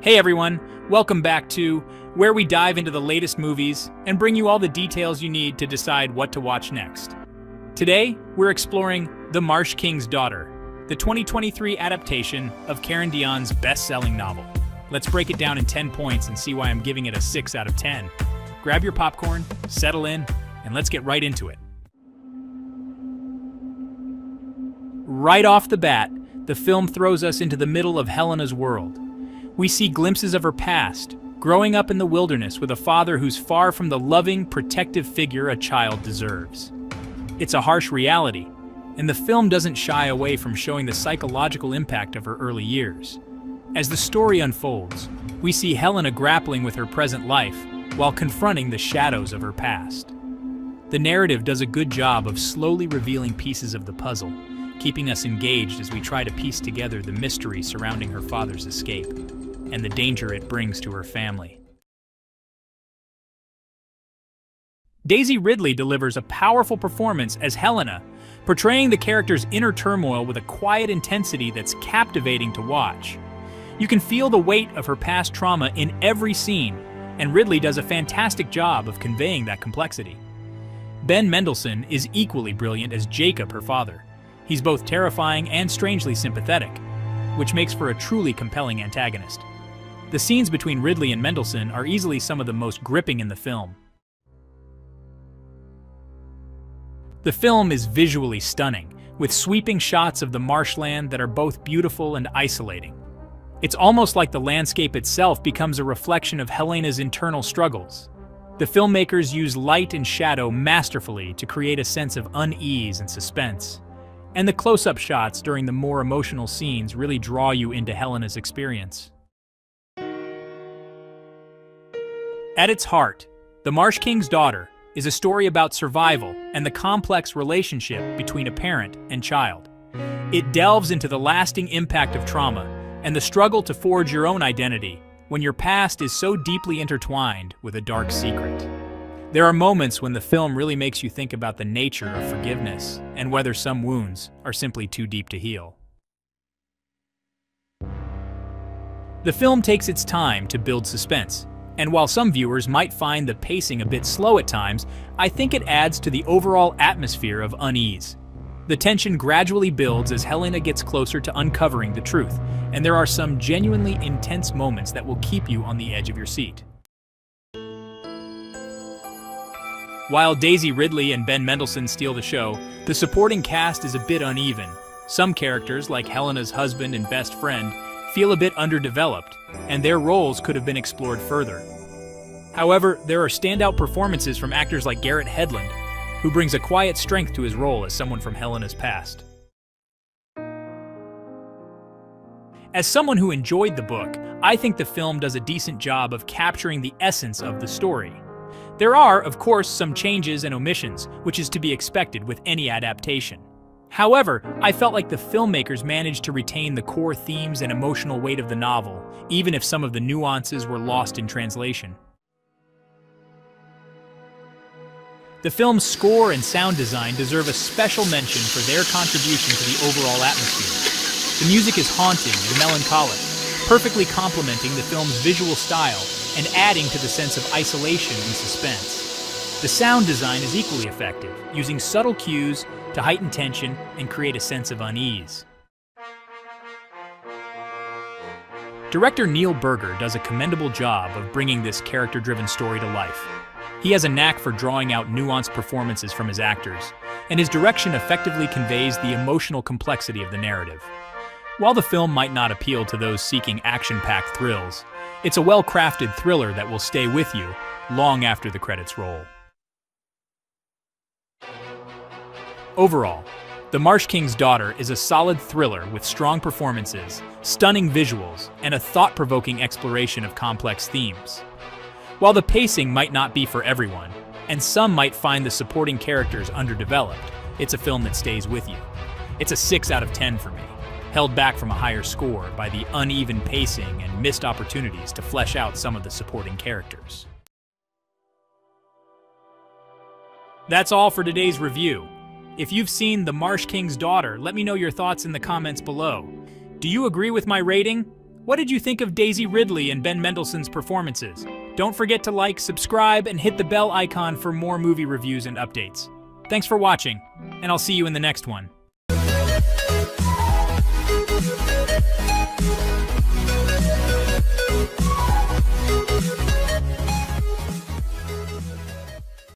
Hey everyone, welcome back to where we dive into the latest movies and bring you all the details you need to decide what to watch next. Today, we're exploring The Marsh King's Daughter, the 2023 adaptation of Karen Dion's best-selling novel. Let's break it down in 10 points and see why I'm giving it a 6 out of 10. Grab your popcorn, settle in, and let's get right into it. Right off the bat, the film throws us into the middle of Helena's world. We see glimpses of her past, growing up in the wilderness with a father who's far from the loving, protective figure a child deserves. It's a harsh reality, and the film doesn't shy away from showing the psychological impact of her early years. As the story unfolds, we see Helena grappling with her present life while confronting the shadows of her past. The narrative does a good job of slowly revealing pieces of the puzzle, keeping us engaged as we try to piece together the mystery surrounding her father's escape and the danger it brings to her family. Daisy Ridley delivers a powerful performance as Helena, portraying the character's inner turmoil with a quiet intensity that's captivating to watch. You can feel the weight of her past trauma in every scene, and Ridley does a fantastic job of conveying that complexity. Ben Mendelsohn is equally brilliant as Jacob, her father. He's both terrifying and strangely sympathetic, which makes for a truly compelling antagonist. The scenes between Ridley and Mendelsohn are easily some of the most gripping in the film. The film is visually stunning, with sweeping shots of the marshland that are both beautiful and isolating. It's almost like the landscape itself becomes a reflection of Helena's internal struggles. The filmmakers use light and shadow masterfully to create a sense of unease and suspense. And the close-up shots during the more emotional scenes really draw you into Helena's experience. At its heart, The Marsh King's Daughter is a story about survival and the complex relationship between a parent and child. It delves into the lasting impact of trauma and the struggle to forge your own identity when your past is so deeply intertwined with a dark secret. There are moments when the film really makes you think about the nature of forgiveness and whether some wounds are simply too deep to heal. The film takes its time to build suspense, and while some viewers might find the pacing a bit slow at times, I think it adds to the overall atmosphere of unease. The tension gradually builds as Helena gets closer to uncovering the truth, and there are some genuinely intense moments that will keep you on the edge of your seat. While Daisy Ridley and Ben Mendelsohn steal the show, the supporting cast is a bit uneven. Some characters, like Helena's husband and best friend, feel a bit underdeveloped, and their roles could have been explored further. However, there are standout performances from actors like Garrett Hedlund, who brings a quiet strength to his role as someone from Helena's past. As someone who enjoyed the book, I think the film does a decent job of capturing the essence of the story. There are, of course, some changes and omissions, which is to be expected with any adaptation. However, I felt like the filmmakers managed to retain the core themes and emotional weight of the novel, even if some of the nuances were lost in translation. The film's score and sound design deserve a special mention for their contribution to the overall atmosphere. The music is haunting and melancholic, perfectly complementing the film's visual style and adding to the sense of isolation and suspense. The sound design is equally effective, using subtle cues to heighten tension and create a sense of unease. Director Neil Berger does a commendable job of bringing this character-driven story to life. He has a knack for drawing out nuanced performances from his actors, and his direction effectively conveys the emotional complexity of the narrative. While the film might not appeal to those seeking action-packed thrills, it's a well-crafted thriller that will stay with you long after the credits roll. Overall, The Marsh King's Daughter is a solid thriller with strong performances, stunning visuals, and a thought-provoking exploration of complex themes. While the pacing might not be for everyone, and some might find the supporting characters underdeveloped, it's a film that stays with you. It's a 6 out of 10 for me, held back from a higher score by the uneven pacing and missed opportunities to flesh out some of the supporting characters. That's all for today's review. If you've seen The Marsh King's Daughter, let me know your thoughts in the comments below. Do you agree with my rating? What did you think of Daisy Ridley and Ben Mendelsohn's performances? Don't forget to like, subscribe, and hit the bell icon for more movie reviews and updates. Thanks for watching, and I'll see you in the next one.